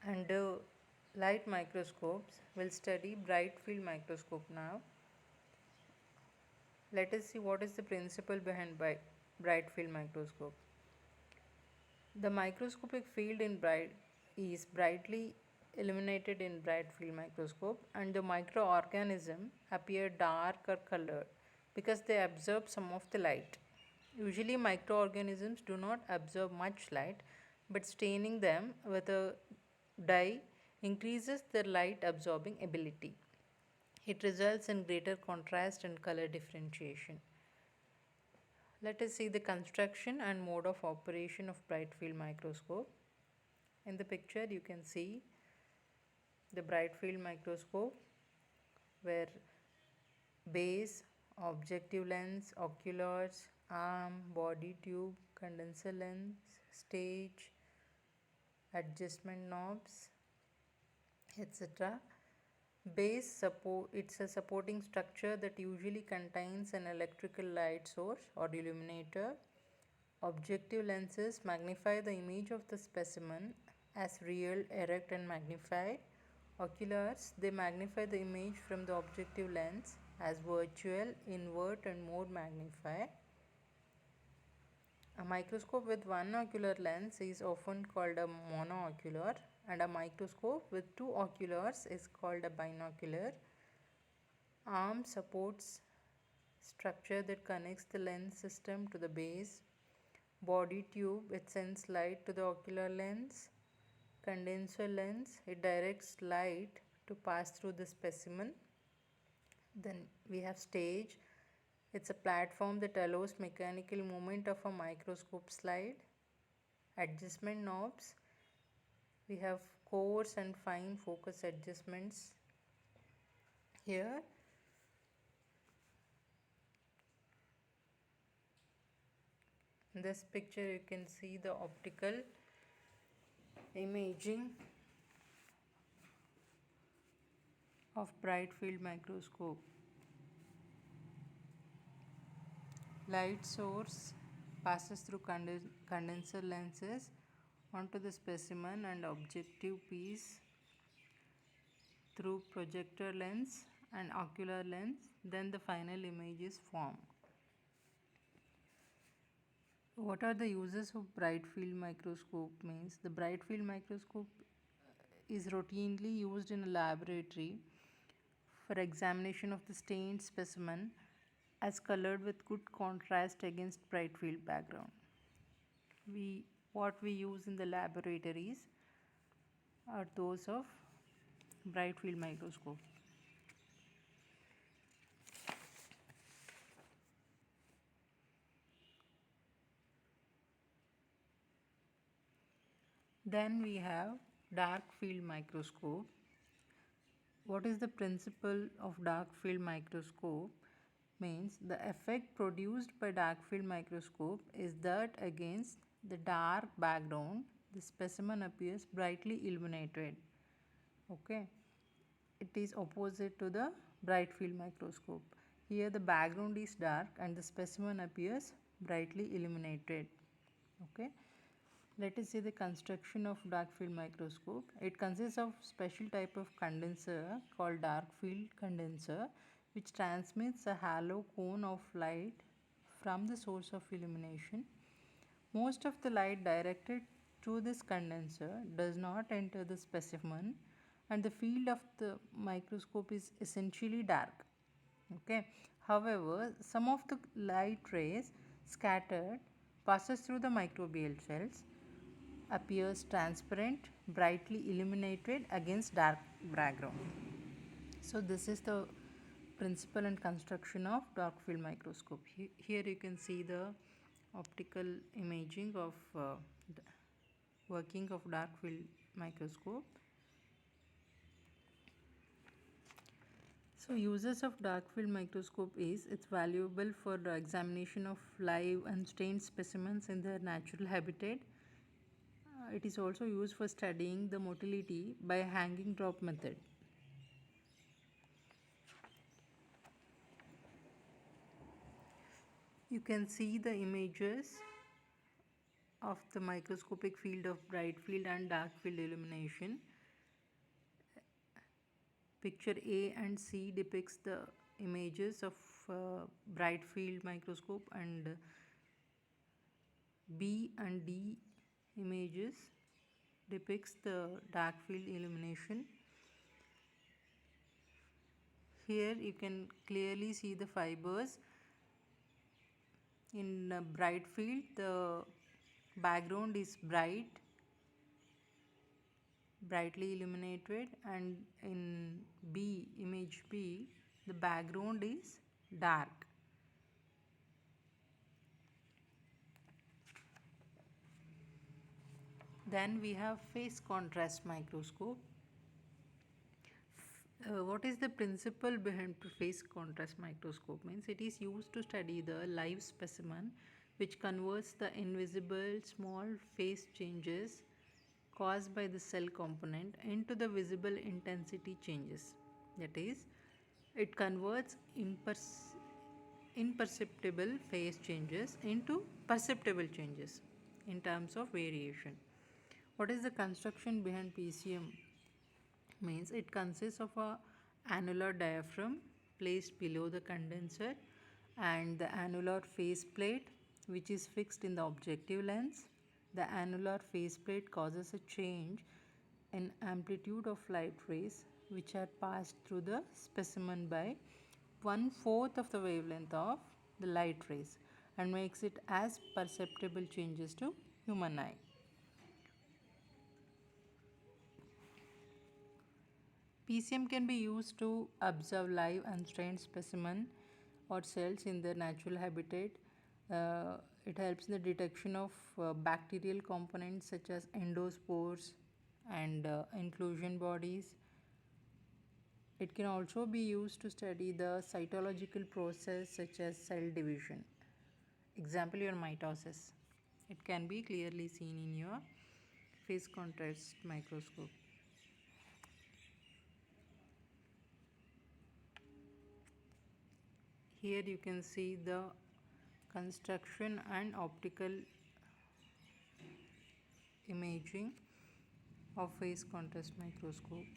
Under light microscopes, we'll study bright field microscope now. Let us see what is the principle behind bright field microscope. The microscopic field in bright is brightly illuminated in bright field microscope, and the microorganism appear dark or colored because they absorb some of the light. Usually microorganisms do not absorb much light, but staining them with a dye increases their light absorbing ability. It results in greater contrast and color differentiation. Let us see the construction and mode of operation of bright field microscope. In the picture you can see the bright field microscope where base, objective lens, oculars, arm, body tube, condenser lens, stage, adjustment knobs, etc. Base support, it's a supporting structure that usually contains an electrical light source or illuminator. Objective lenses magnify the image of the specimen as real, erect and magnified. Oculars, they magnify the image from the objective lens as virtual, invert and more magnified. A microscope with one ocular lens is often called a monoocular, and a microscope with two oculars is called a binocular. Arm supports structure that connects the lens system to the base. Body tube, it sends light to the ocular lens. Condenser lens, it directs light to pass through the specimen. Then we have stage, it's a platform that allows mechanical movement of a microscope slide. Adjustment knobs, we have coarse and fine focus adjustments here. In this picture you can see the optical imaging of bright field microscope. Light source passes through condenser lenses onto the specimen and objective piece through projector lens and ocular lens, then the final image is formed. What are the uses of bright field microscope? Means the bright field microscope is routinely used in a laboratory for examination of the stained specimen as colored with good contrast against bright field background. What we use in the laboratories are those of bright field microscope. Then we have dark field microscope. What is the principle of dark field microscope? Means the effect produced by dark field microscope is that against the dark background the specimen appears brightly illuminated. Okay, it is opposite to the bright field microscope. Here the background is dark and the specimen appears brightly illuminated. Okay, let us see the construction of dark field microscope. It consists of special type of condenser called dark field condenser, which transmits a halo cone of light from the source of illumination. Most of the light directed through this condenser does not enter the specimen, and the field of the microscope is essentially dark. Okay. However, some of the light rays scattered passes through the microbial cells, appears transparent, brightly illuminated against dark background. So this is the principle and construction of dark field microscope. Here you can see the optical imaging of working of dark field microscope. So uses of dark field microscope is it's valuable for the examination of live and stained specimens in their natural habitat. It is also used for studying the motility by hanging drop method. You can see the images of the microscopic field of bright field and dark field illumination. Picture A and C depicts the images of bright field microscope, and B and D images depicts the dark field illumination. Here you can clearly see the fibers. In bright field, the background is brightly illuminated, and in image B, the background is dark. Then we have phase contrast microscope. What is the principle behind phase contrast microscope? Means it is used to study the live specimen, which converts the invisible small phase changes caused by the cell component into the visible intensity changes. That is, it converts imperceptible phase changes into perceptible changes in terms of variation. What is the construction behind PCM? Means it consists of a annular diaphragm placed below the condenser, and the annular faceplate which is fixed in the objective lens. The annular faceplate causes a change in amplitude of light rays which are passed through the specimen by 1/4 of the wavelength of the light rays, and makes it as perceptible changes to human eye. PCM can be used to observe live unstrained specimen or cells in their natural habitat. It helps in the detection of bacterial components such as endospores and inclusion bodies. It can also be used to study the cytological process such as cell division. Example, your mitosis. It can be clearly seen in your phase contrast microscope. Here you can see the construction and optical imaging of phase contrast microscope.